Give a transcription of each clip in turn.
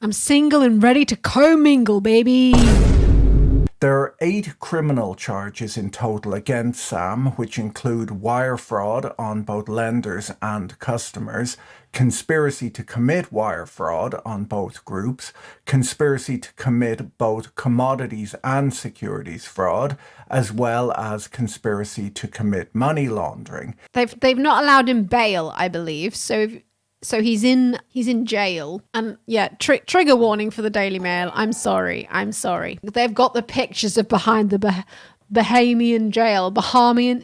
I'm single and ready to commingle, baby. There are 8 criminal charges in total against Sam, which include wire fraud on both lenders and customers, conspiracy to commit wire fraud on both groups, conspiracy to commit both commodities and securities fraud, as well as conspiracy to commit money laundering. They've not allowed him bail, I believe. So he's in jail, and yeah, trigger warning for the Daily Mail. I'm sorry. They've got the pictures of behind the Bahamian jail.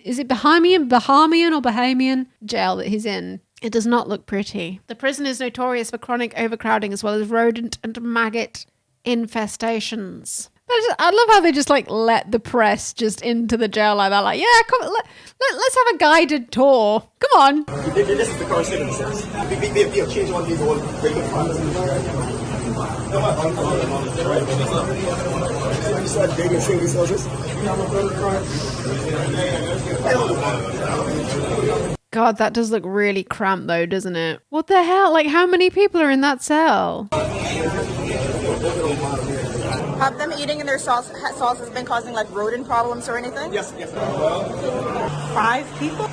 Is it Bahamian or Bahamian jail that he's in? It does not look pretty. The prison is notorious for chronic overcrowding as well as rodent and maggot infestations. I love how they just like let the press just into the jail like that. Like, yeah, come on, let's have a guided tour. Come on. This is the current state of the service. They'll change one of these old regular files. You start dating single soldiers. God, that does look really cramped though, doesn't it? What the hell? Like, how many people are in that cell? Have them eating in their sauce has been causing like rodent problems or anything? Yes. 5 people?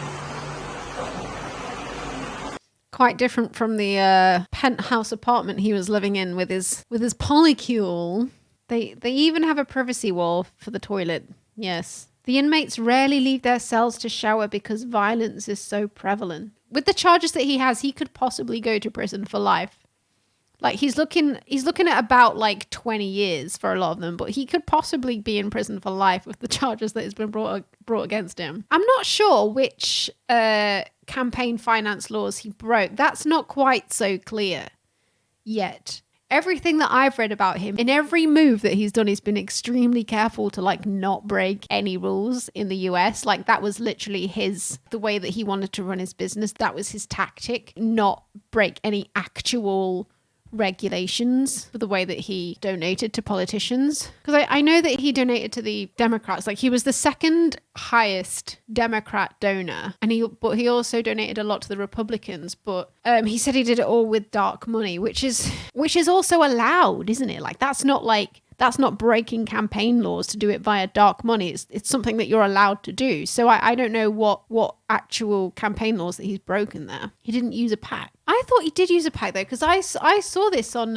Quite different from the penthouse apartment he was living in with his polycule. They even have a privacy wall for the toilet. Yes. The inmates rarely leave their cells to shower because violence is so prevalent. With the charges that he has, he could possibly go to prison for life. Like he's looking at about like 20 years for a lot of them, but he could possibly be in prison for life with the charges that has been brought against him. I'm not sure which campaign finance laws he broke. That's not quite so clear yet. Everything that I've read about him, in every move that he's done, he's been extremely careful to like not break any rules in the US. Like that was literally the way that he wanted to run his business. That was his tactic, not break any actual regulations for the way that he donated to politicians. Because I know that he donated to the Democrats. Like he was the second highest Democrat donor, and he also donated a lot to the Republicans. But he said he did it all with dark money, which is also allowed, isn't it? Like that's not breaking campaign laws to do it via dark money. It's something that you're allowed to do. So I don't know what actual campaign laws that he's broken there. He didn't use a PAC. I thought he did use a PAC though, because I saw this on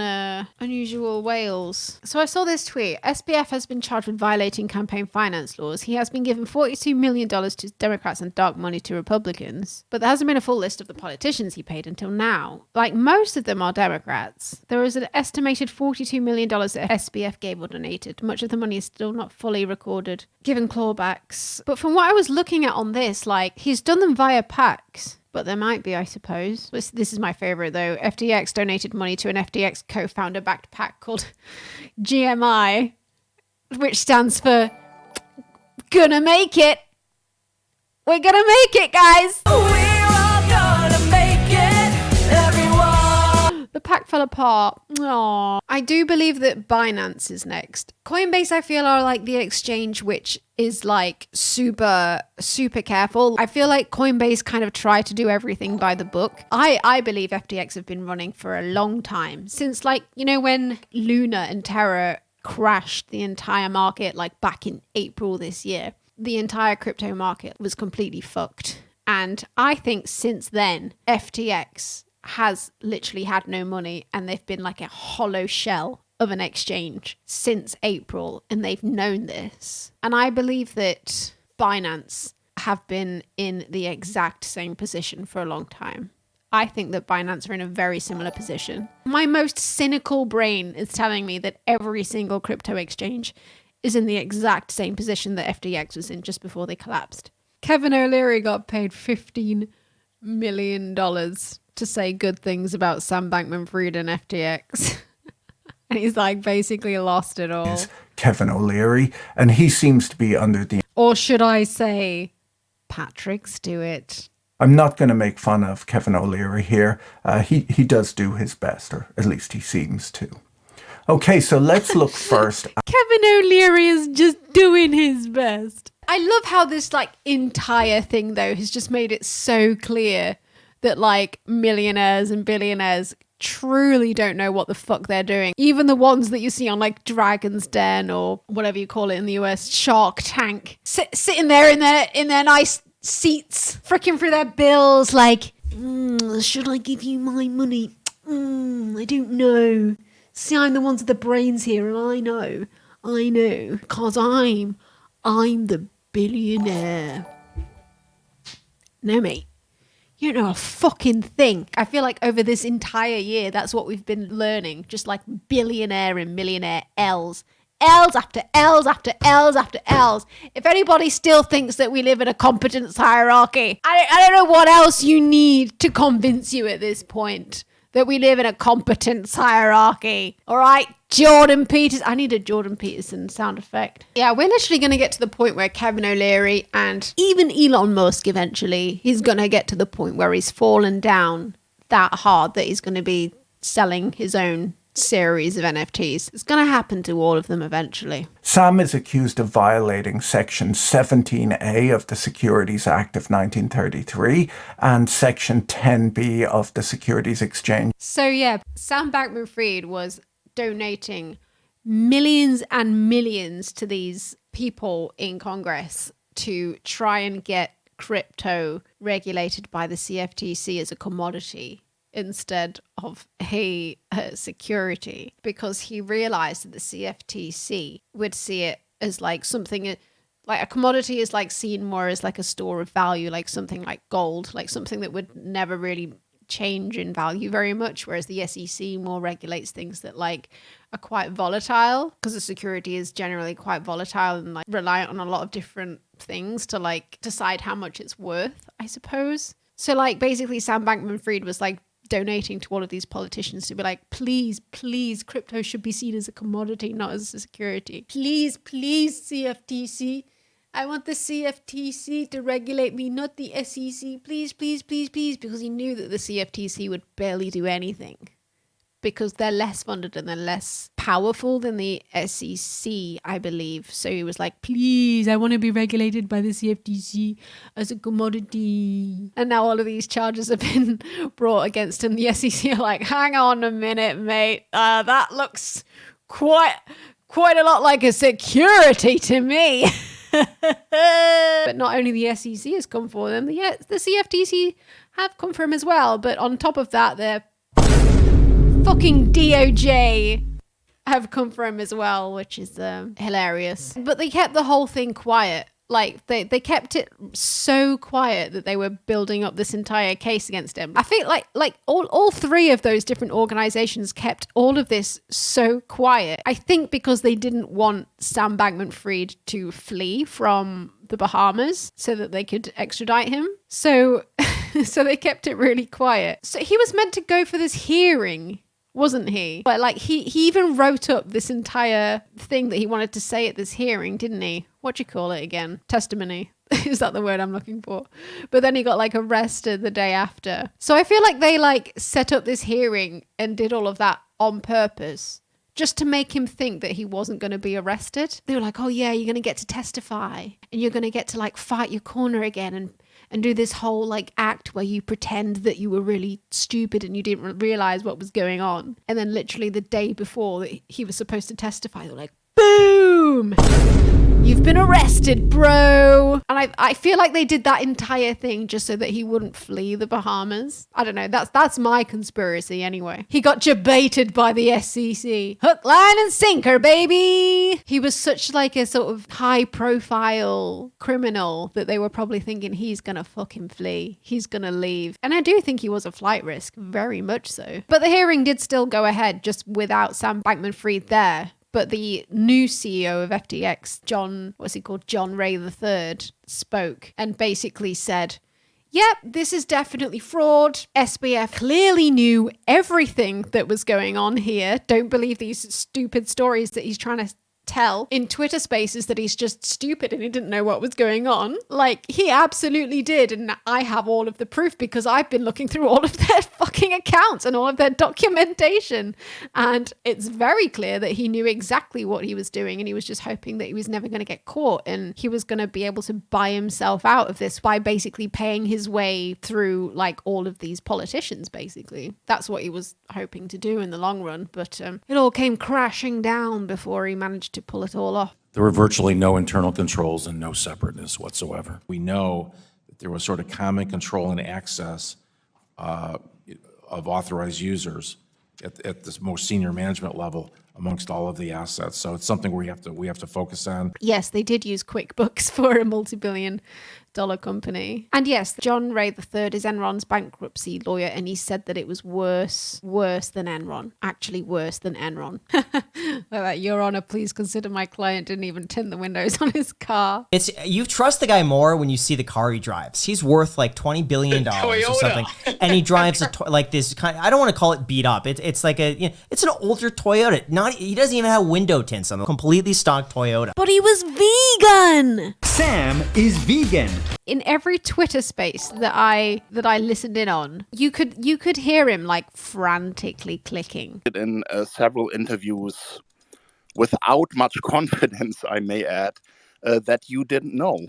Unusual Wales. So I saw this tweet. SBF has been charged with violating campaign finance laws. He has been given $42 million to Democrats and dark money to Republicans. But there hasn't been a full list of the politicians he paid until now. Like most of them are Democrats. There is an estimated $42 million that SBF gave or donated. Much of the money is still not fully recorded, given clawbacks. But from what I was looking at on this, like he's done them via PACs. But there might be, I suppose. This is my favorite, though. FTX donated money to an FTX co-founder-backed PAC called GMI, which stands for Gonna Make It. We're gonna make it, guys. We're all gonna make it, everyone. The PAC fell apart. Aww. I do believe that Binance is next. Coinbase, I feel, are like the exchange which is like super careful. I feel like Coinbase kind of try to do everything by the book. I believe FTX have been running for a long time, since like, you know, when Luna and Terra crashed the entire market like back in April this year, the entire crypto market was completely fucked. And I think since then FTX has literally had no money, and they've been like a hollow shell of an exchange since April, and they've known this. And I believe that Binance have been in the exact same position for a long time. I think that Binance are in a very similar position. My most cynical brain is telling me that every single crypto exchange is in the exact same position that FTX was in just before they collapsed. Kevin O'Leary got paid $15 million to say good things about Sam Bankman-Fried and FTX. And he's like basically lost it all. Kevin O'Leary, and he seems to be under the... Or should I say Patrick Stewart? I'm not going to make fun of Kevin O'Leary here. He does do his best, or at least he seems to. Okay, so let's look first. Kevin O'Leary is just doing his best. I love how this like entire thing though has just made it so clear that like millionaires and billionaires truly don't know what the fuck they're doing. Even the ones that you see on like Dragon's Den or whatever you call it in the US, Shark Tank, sitting there in their nice seats, freaking through their bills like, should I give you my money? I don't know. See, I'm the ones with the brains here, and I know, because I'm the billionaire. No, mate. You don't know a fucking thing. I feel like over this entire year, that's what we've been learning. Just like billionaire and millionaire L's. L's after L's after L's after L's. If anybody still thinks that we live in a competence hierarchy, I don't know what else you need to convince you at this point that we live in a competence hierarchy. All right, Jordan Peters. I need a Jordan Peterson sound effect. Yeah, we're literally going to get to the point where Kevin O'Leary and even Elon Musk eventually, he's going to get to the point where he's fallen down that hard that he's going to be selling his own series of NFTs. It's going to happen to all of them eventually. Sam is accused of violating Section 17A of the Securities Act of 1933 and Section 10B of the Securities Exchange. So yeah, Sam Bankman-Fried was donating millions and millions to these people in Congress to try and get crypto regulated by the CFTC as a commodity instead of a security, because he realized that the CFTC would see it as like something like a commodity is like seen more as like a store of value, like something like gold, like something that would never really change in value very much, whereas the SEC more regulates things that like are quite volatile, because the security is generally quite volatile and like reliant on a lot of different things to like decide how much it's worth, I suppose. So like basically Sam Bankman-Fried was like donating to all of these politicians to be like, please, crypto should be seen as a commodity, not as a security. Please, CFTC. I want the CFTC to regulate me, not the SEC. Please, because he knew that the CFTC would barely do anything because they're less funded and they're less powerful than the SEC, I believe. So he was like, please, I want to be regulated by the CFTC as a commodity. And now all of these charges have been brought against him. The SEC are like, hang on a minute, mate. That looks quite a lot like a security to me. But not only the SEC has come for them, the CFTC have come for him as well. But on top of that, they're fucking DOJ have come for him as well, which is hilarious. But they kept the whole thing quiet. Like they kept it so quiet that they were building up this entire case against him. I think like all three of those different organizations kept all of this so quiet. I think because they didn't want Sam Bankman-Fried to flee from the Bahamas so that they could extradite him. So they kept it really quiet. So he was meant to go for this hearing, wasn't he? But like he even wrote up this entire thing that he wanted to say at this hearing, didn't he? What do you call it again? Testimony. Is that the word I'm looking for? But then he got like arrested the day after. So I feel like they like set up this hearing and did all of that on purpose just to make him think that he wasn't going to be arrested. They were like, oh yeah, you're going to get to testify and you're going to get to like fight your corner again and do this whole like act where you pretend that you were really stupid and you didn't realize what was going on. And then literally the day before that he was supposed to testify, they were like, boom, you've been arrested, bro. And I feel like they did that entire thing just so that he wouldn't flee the Bahamas. I don't know. That's my conspiracy anyway. He got debated by the SEC. Hook, line, and sinker, baby. He was such like a sort of high profile criminal that they were probably thinking he's going to fucking flee. He's going to leave. And I do think he was a flight risk, very much so. But the hearing did still go ahead just without Sam Bankman-Fried there. But the new CEO of FTX, John Ray III, spoke and basically said, yep, this is definitely fraud. SBF clearly knew everything that was going on here. Don't believe these stupid stories that he's trying to tell in Twitter Spaces that he's just stupid and he didn't know what was going on. Like, he absolutely did. And I have all of the proof because I've been looking through all of their fucking accounts and all of their documentation. And it's very clear that he knew exactly what he was doing, and he was just hoping that he was never going to get caught and he was going to be able to buy himself out of this by basically paying his way through like all of these politicians, basically. That's what he was hoping to do in the long run, but it all came crashing down before he managed to pull it all off. There were virtually no internal controls and no separateness whatsoever. We know that there was sort of common control and access of authorized users at this most senior management level amongst all of the assets. So it's something we have to focus on. Yes, they did use QuickBooks for a multi-billion-dollar company. And yes, John Ray III is Enron's bankruptcy lawyer, and he said that it was worse than Enron. Actually worse than Enron. Like, Your Honor, please consider my client didn't even tint the windows on his car. You trust the guy more when you see the car he drives. He's worth like $20 billion or something, and he drives like this kind. I don't want to call it beat up. It's like it's an older Toyota. He doesn't even have window tints on the completely stock Toyota. But he was vegan. Sam is vegan. In every Twitter space that I listened in on, you could hear him like frantically clicking. In several interviews, without much confidence, I may add, that you didn't know.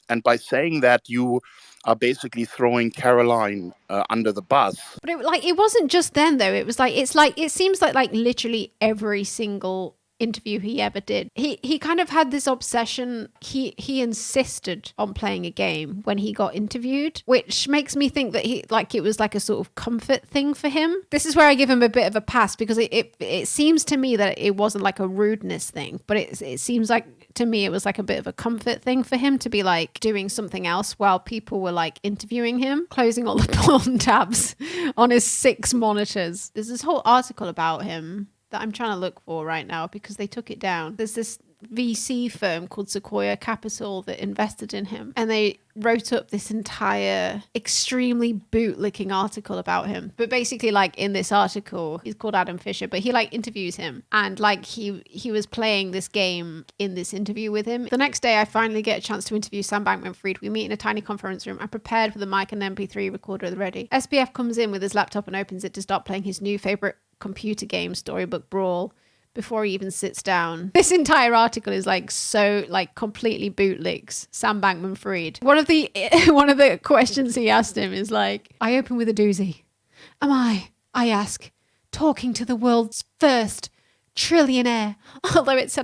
And by saying that, you are basically throwing Caroline under the bus. But it wasn't just then though. It seems like literally every single interview he ever did. He kind of had this obsession. He insisted on playing a game when he got interviewed, which makes me think that it was like a sort of comfort thing for him. This is where I give him a bit of a pass, because it seems to me that it wasn't like a rudeness thing, but it seems like to me it was like a bit of a comfort thing for him to be like doing something else while people were like interviewing him, closing all the porn tabs on his 6 monitors. There's this whole article about him that I'm trying to look for right now because they took it down. There's this VC firm called Sequoia Capital that invested in him, and they wrote up this entire extremely bootlicking article about him. But basically, like, in this article, he's called Adam Fisher, but he like interviews him, and like he was playing this game in this interview with him. The next day I finally get a chance to interview Sam Bankman-Fried. We meet in a tiny conference room. I'm prepared with the mic and MP3 recorder at the ready. SBF comes in with his laptop and opens it to start playing his new favorite computer game, Storybook Brawl, before he even sits down. This entire article is like so like completely bootlicks Sam Bankman-Fried. One of the questions he asked him is like, I open with a doozy. Am I ask, talking to the world's first trillionaire? Although it's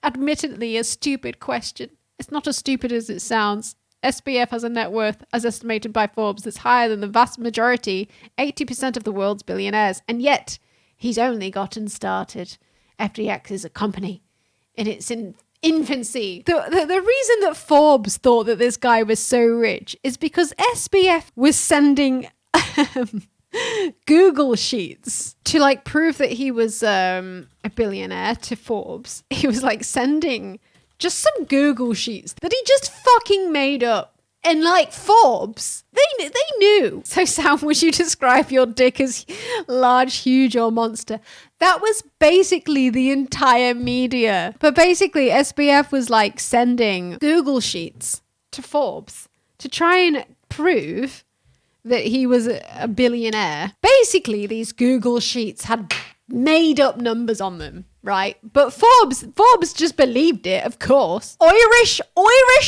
admittedly a stupid question. It's not as stupid as it sounds. SBF has a net worth, as estimated by Forbes, that's higher than the vast majority, 80% of the world's billionaires. And yet, he's only gotten started. FTX is a company in its infancy. The reason that Forbes thought that this guy was so rich is because SBF was sending Google Sheets to like prove that he was a billionaire to Forbes. He was like sending just some Google Sheets that he just fucking made up. And like Forbes, they knew. So Sam, would you describe your dick as large, huge, or monster? That was basically the entire media. But basically, SBF was like sending Google Sheets to Forbes to try and prove that he was a billionaire. Basically, these Google Sheets had made up numbers on them, right? But Forbes just believed it, of course. Irish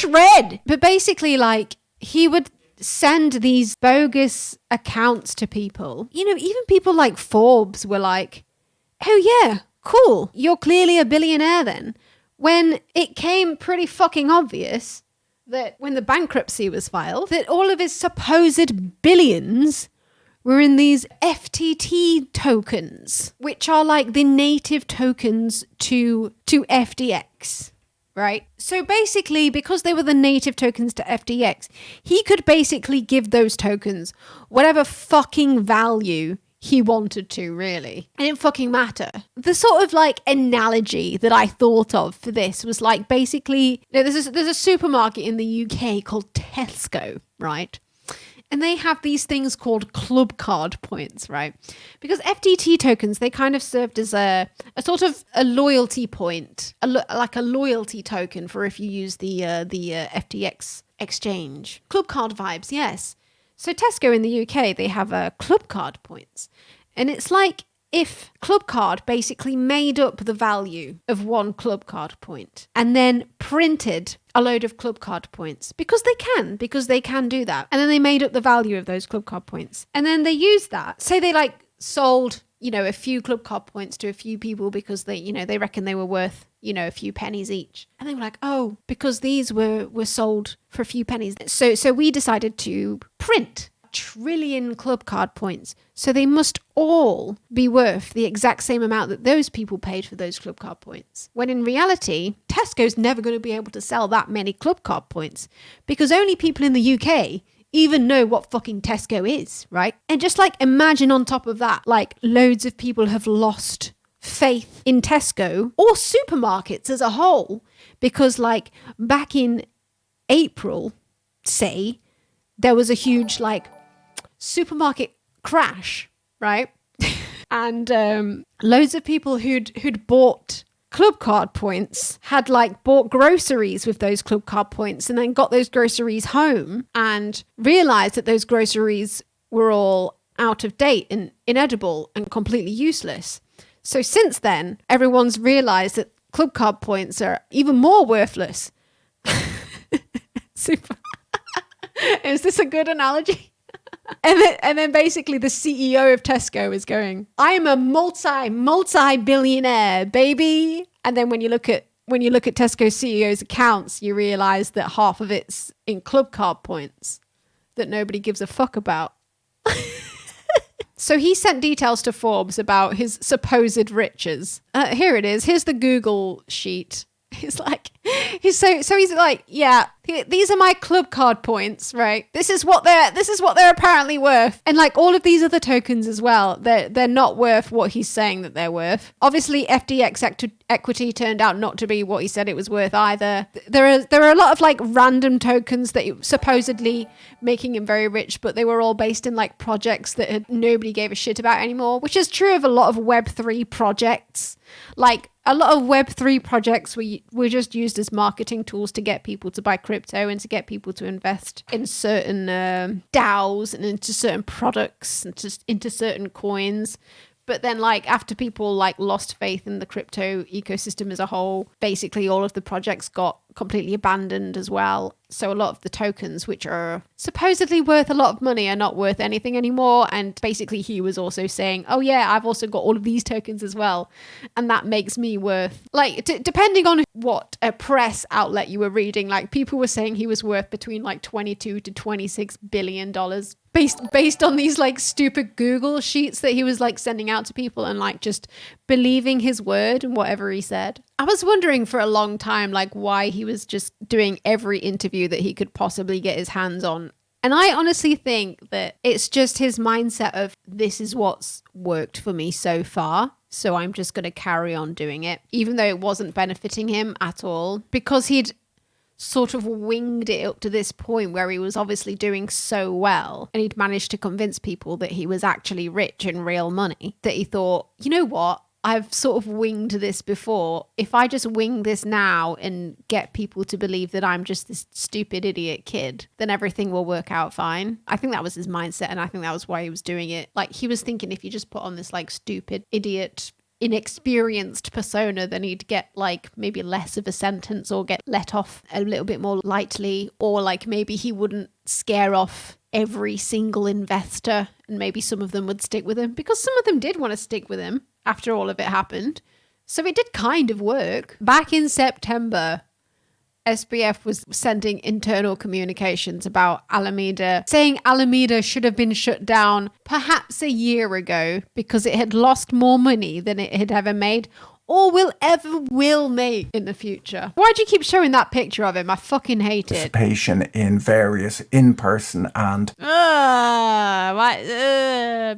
red. But basically, like, he would send these bogus accounts to people. You know, even people like Forbes were like, oh yeah, cool, you're clearly a billionaire then. When it came pretty fucking obvious that when the bankruptcy was filed, that all of his supposed billions were in these FTT tokens, which are like the native tokens to FTX, right? So basically, because they were the native tokens to FTX, he could basically give those tokens whatever fucking value he wanted to, really. It didn't fucking matter. The sort of like analogy that I thought of for this was like basically, there's a supermarket in the UK called Tesco, right? And they have these things called club card points, right? Because FTT tokens, they kind of served as a sort of a loyalty point, like a loyalty token for if you use the FTX exchange. Club card vibes, yes. So Tesco in the UK, they have club card points. And it's like if club card basically made up the value of one club card point and then printed a load of club card points because they can do that. And then they made up the value of those club card points. And then they used that. Say they like sold, a few club card points to a few people because they reckon they were worth, a few pennies each. And they were like, oh, because these were sold for a few pennies. So we decided to print trillion club card points. So they must all be worth the exact same amount that those people paid for those club card points. When in reality, Tesco's never going to be able to sell that many club card points because only people in the UK even know what fucking Tesco is, right? And just like imagine on top of that, like loads of people have lost faith in Tesco or supermarkets as a whole because like back in April, say, there was a huge like supermarket crash, right? And loads of people who'd bought club card points had like bought groceries with those club card points and then got those groceries home and realized that those groceries were all out of date and inedible and completely useless. So since then, everyone's realized that club card points are even more worthless. Super. Is this a good analogy? And then basically the CEO of Tesco is going, I'm a multi-billionaire, baby. And then when you look at Tesco CEO's accounts, you realize that half of it's in club card points that nobody gives a fuck about. So he sent details to Forbes about his supposed riches. Here it is. Here's the Google sheet. He's like, he's like, yeah, these are my club card points, right? This is what they're apparently worth. And like all of these other tokens as well, they're not worth what he's saying that they're worth. Obviously, FTX equity turned out not to be what he said it was worth either. There are a lot of like random tokens that supposedly making him very rich, but they were all based in like projects that nobody gave a shit about anymore, which is true of a lot of Web3 projects. Like a lot of Web3 projects were just used as marketing tools to get people to buy crypto and to get people to invest in certain DAOs and into certain products and just into certain coins. But then like after people like lost faith in the crypto ecosystem as a whole, basically all of the projects got completely abandoned as well. So a lot of the tokens, which are supposedly worth a lot of money, are not worth anything anymore. And basically he was also saying, oh yeah, I've also got all of these tokens as well. And that makes me worth, like, depending on what a press outlet you were reading, like people were saying he was worth between like 22 to 26 billion dollars. Based on these like stupid Google sheets that he was like sending out to people and like just believing his word and whatever he said. I was wondering for a long time like why he was just doing every interview that he could possibly get his hands on. And I honestly think that it's just his mindset of this is what's worked for me so far. So I'm just going to carry on doing it, even though it wasn't benefiting him at all, because he'd sort of winged it up to this point where he was obviously doing so well and he'd managed to convince people that he was actually rich in real money, that he thought, you know what, I've sort of winged this before. If I just wing this now and get people to believe that I'm just this stupid idiot kid, then everything will work out fine. I think that was his mindset, and I think that was why he was doing it. Like he was thinking if you just put on this like stupid idiot inexperienced persona, then he'd get like maybe less of a sentence or get let off a little bit more lightly, or like maybe he wouldn't scare off every single investor and maybe some of them would stick with him, because some of them did want to stick with him after all of it happened. So it did kind of work. Back in September, SBF was sending internal communications about Alameda, saying Alameda should have been shut down perhaps a year ago because it had lost more money than it had ever made or will make in the future. Why do you keep showing that picture of him? I fucking hate it. Participation in various in-person and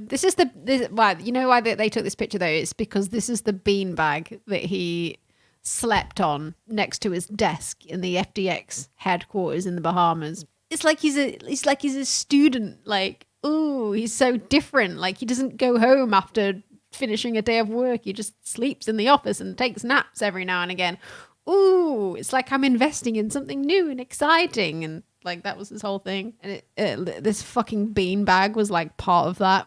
this is why you know why they took this picture though? It's because this is the beanbag that he slept on next to his desk in the FTX headquarters in the Bahamas. it's like he's a student. Like, ooh, he's so different. Like, he doesn't go home after finishing a day of work. He just sleeps in the office and takes naps every now and again. Ooh, it's like I'm investing in something new and exciting. And like, that was his whole thing. And this fucking beanbag was like part of that.